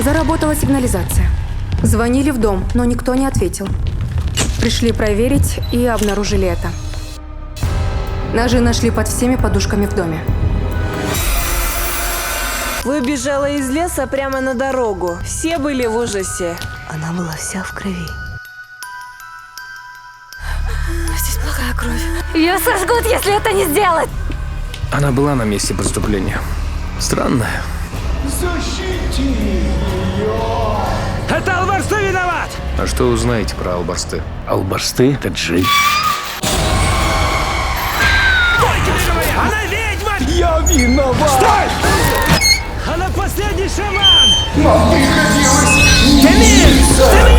Заработала сигнализация. Звонили в дом, но никто не ответил. Пришли проверить и обнаружили это. Ножи нашли под всеми подушками в доме. Выбежала из леса прямо на дорогу. Все были в ужасе. Она была вся в крови. Здесь плохая кровь. Ее сожгут, если это не сделать! Она была на месте преступления. Странная. Защити ее! Это Албарсты виноват! А что вы знаете про Албарсты? Албарсты — это Джей. Она ведьма! Я виноват! Стой! Она последний шаман! Нам приходилось Ты мириться!